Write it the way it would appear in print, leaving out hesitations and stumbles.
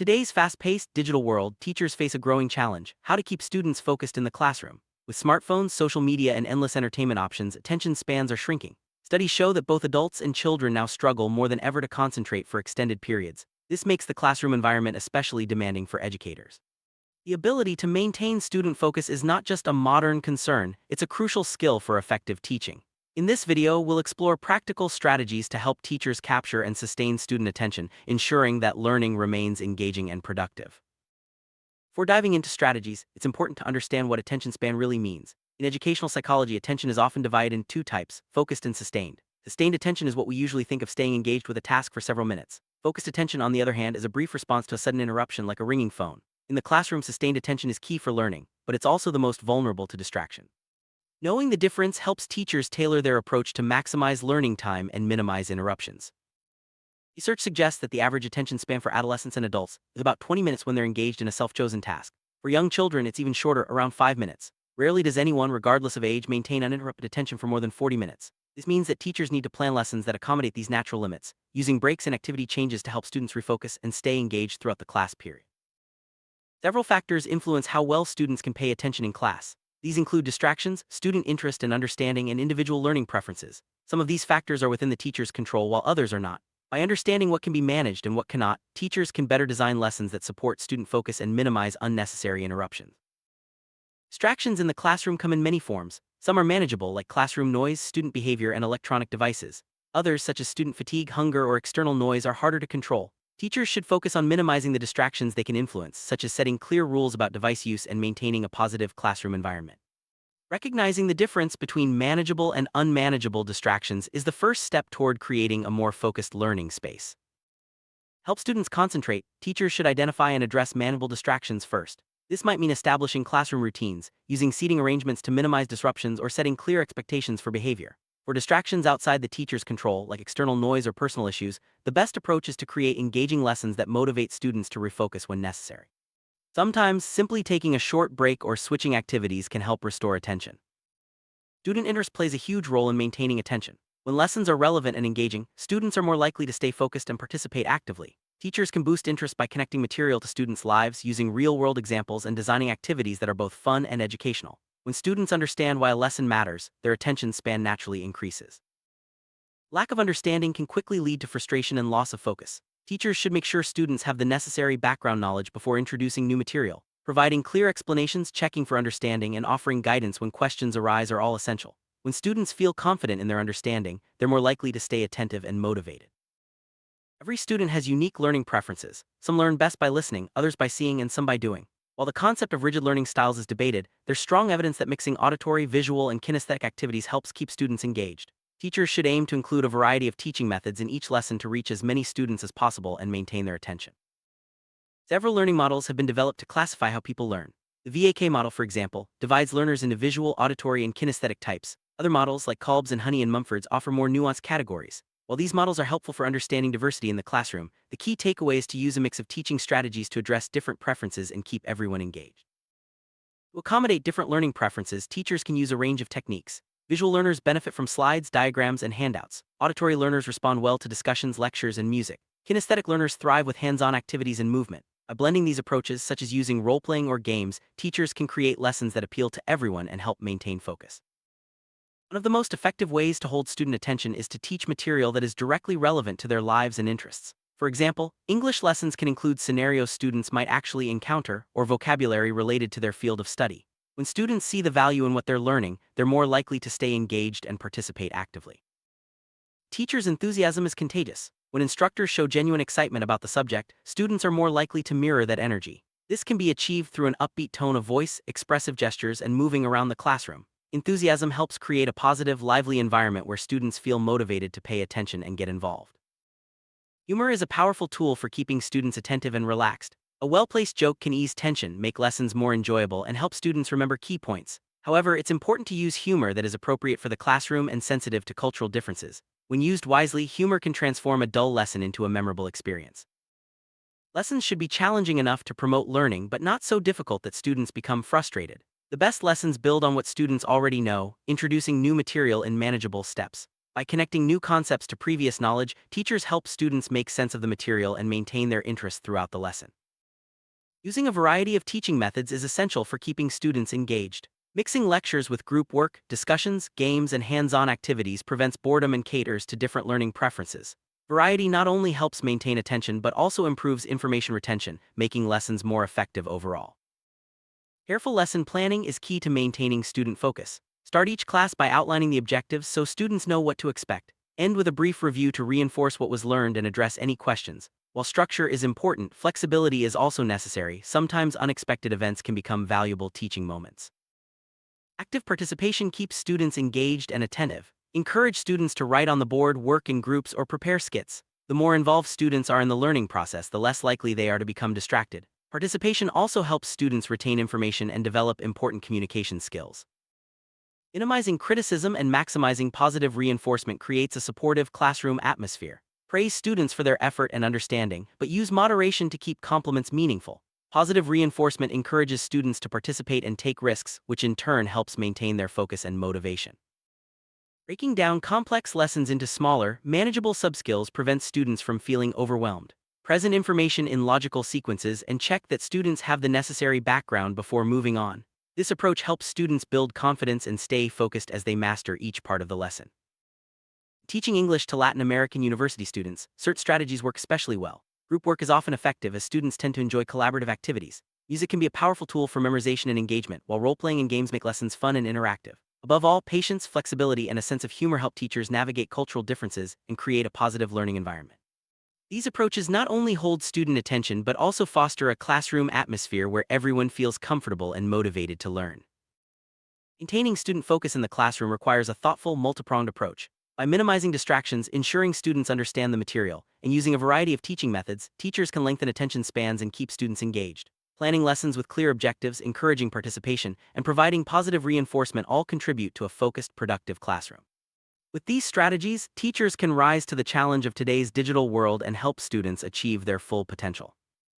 Today's fast-paced digital world, teachers face a growing challenge: how to keep students focused in the classroom. With smartphones, social media, and endless entertainment options, attention spans are shrinking. Studies show that both adults and children now struggle more than ever to concentrate for extended periods. This makes the classroom environment especially demanding for educators. The ability to maintain student focus is not just a modern concern, it's a crucial skill for effective teaching. In this video, we'll explore practical strategies to help teachers capture and sustain student attention, ensuring that learning remains engaging and productive. Before diving into strategies, it's important to understand what attention span really means. In educational psychology, attention is often divided into two types: focused and sustained. Sustained attention is what we usually think of staying engaged with a task for several minutes. Focused attention, on the other hand, is a brief response to a sudden interruption like a ringing phone. In the classroom, sustained attention is key for learning, but it's also the most vulnerable to distraction. Knowing the difference helps teachers tailor their approach to maximize learning time and minimize interruptions. Research suggests that the average attention span for adolescents and adults is about 20 minutes when they're engaged in a self-chosen task. For young children, it's even shorter, around 5 minutes. Rarely does anyone, regardless of age, maintain uninterrupted attention for more than 40 minutes. This means that teachers need to plan lessons that accommodate these natural limits, using breaks and activity changes to help students refocus and stay engaged throughout the class period. Several factors influence how well students can pay attention in class. These include distractions, student interest and understanding, and individual learning preferences. Some of these factors are within the teacher's control, while others are not. By understanding what can be managed and what cannot, teachers can better design lessons that support student focus and minimize unnecessary interruptions. Distractions in the classroom come in many forms. Some are manageable, like classroom noise, student behavior, and electronic devices. Others, such as student fatigue, hunger, or external noise, are harder to control. Teachers should focus on minimizing the distractions they can influence, such as setting clear rules about device use and maintaining a positive classroom environment. Recognizing the difference between manageable and unmanageable distractions is the first step toward creating a more focused learning space. Help students concentrate, teachers should identify and address manageable distractions first. This might mean establishing classroom routines, using seating arrangements to minimize disruptions, or setting clear expectations for behavior. For distractions outside the teacher's control, like external noise or personal issues, the best approach is to create engaging lessons that motivate students to refocus when necessary. Sometimes, simply taking a short break or switching activities can help restore attention. Student interest plays a huge role in maintaining attention. When lessons are relevant and engaging, students are more likely to stay focused and participate actively. Teachers can boost interest by connecting material to students' lives, using real-world examples, and designing activities that are both fun and educational. When students understand why a lesson matters, their attention span naturally increases. Lack of understanding can quickly lead to frustration and loss of focus. Teachers should make sure students have the necessary background knowledge before introducing new material. Providing clear explanations, checking for understanding, and offering guidance when questions arise are all essential. When students feel confident in their understanding, they're more likely to stay attentive and motivated. Every student has unique learning preferences. Some learn best by listening, others by seeing, and some by doing. While the concept of rigid learning styles is debated, there's strong evidence that mixing auditory, visual, and kinesthetic activities helps keep students engaged. Teachers should aim to include a variety of teaching methods in each lesson to reach as many students as possible and maintain their attention. Several learning models have been developed to classify how people learn. The VAK model, for example, divides learners into visual, auditory, and kinesthetic types. Other models, like Kolb's and Honey and Mumford's, offer more nuanced categories. While these models are helpful for understanding diversity in the classroom, the key takeaway is to use a mix of teaching strategies to address different preferences and keep everyone engaged. To accommodate different learning preferences, teachers can use a range of techniques. Visual learners benefit from slides, diagrams, and handouts. Auditory learners respond well to discussions, lectures, and music. Kinesthetic learners thrive with hands-on activities and movement. By blending these approaches, such as using role-playing or games, teachers can create lessons that appeal to everyone and help maintain focus. One of the most effective ways to hold student attention is to teach material that is directly relevant to their lives and interests. For example, English lessons can include scenarios students might actually encounter or vocabulary related to their field of study. When students see the value in what they're learning, they're more likely to stay engaged and participate actively. Teachers' enthusiasm is contagious. When instructors show genuine excitement about the subject, students are more likely to mirror that energy. This can be achieved through an upbeat tone of voice, expressive gestures, and moving around the classroom. Enthusiasm helps create a positive, lively environment where students feel motivated to pay attention and get involved. Humor is a powerful tool for keeping students attentive and relaxed. A well-placed joke can ease tension, make lessons more enjoyable, and help students remember key points. However, it's important to use humor that is appropriate for the classroom and sensitive to cultural differences. When used wisely, humor can transform a dull lesson into a memorable experience. Lessons should be challenging enough to promote learning, but not so difficult that students become frustrated. The best lessons build on what students already know, introducing new material in manageable steps. By connecting new concepts to previous knowledge, teachers help students make sense of the material and maintain their interest throughout the lesson. Using a variety of teaching methods is essential for keeping students engaged. Mixing lectures with group work, discussions, games, and hands-on activities prevents boredom and caters to different learning preferences. Variety not only helps maintain attention but also improves information retention, making lessons more effective overall. Careful lesson planning is key to maintaining student focus. Start each class by outlining the objectives so students know what to expect. End with a brief review to reinforce what was learned and address any questions. While structure is important, flexibility is also necessary. Sometimes unexpected events can become valuable teaching moments. Active participation keeps students engaged and attentive. Encourage students to write on the board, work in groups, or prepare skits. The more involved students are in the learning process, the less likely they are to become distracted. Participation also helps students retain information and develop important communication skills. Minimizing criticism and maximizing positive reinforcement creates a supportive classroom atmosphere. Praise students for their effort and understanding, but use moderation to keep compliments meaningful. Positive reinforcement encourages students to participate and take risks, which in turn helps maintain their focus and motivation. Breaking down complex lessons into smaller, manageable subskills prevents students from feeling overwhelmed. Present information in logical sequences and check that students have the necessary background before moving on. This approach helps students build confidence and stay focused as they master each part of the lesson. Teaching English to Latin American university students, certain strategies work especially well. Group work is often effective as students tend to enjoy collaborative activities. Music can be a powerful tool for memorization and engagement, while role-playing and games make lessons fun and interactive. Above all, patience, flexibility, and a sense of humor help teachers navigate cultural differences and create a positive learning environment. These approaches not only hold student attention but also foster a classroom atmosphere where everyone feels comfortable and motivated to learn. Maintaining student focus in the classroom requires a thoughtful, multi-pronged approach. By minimizing distractions, ensuring students understand the material, and using a variety of teaching methods, teachers can lengthen attention spans and keep students engaged. Planning lessons with clear objectives, encouraging participation, and providing positive reinforcement all contribute to a focused, productive classroom. With these strategies, teachers can rise to the challenge of today's digital world and help students achieve their full potential.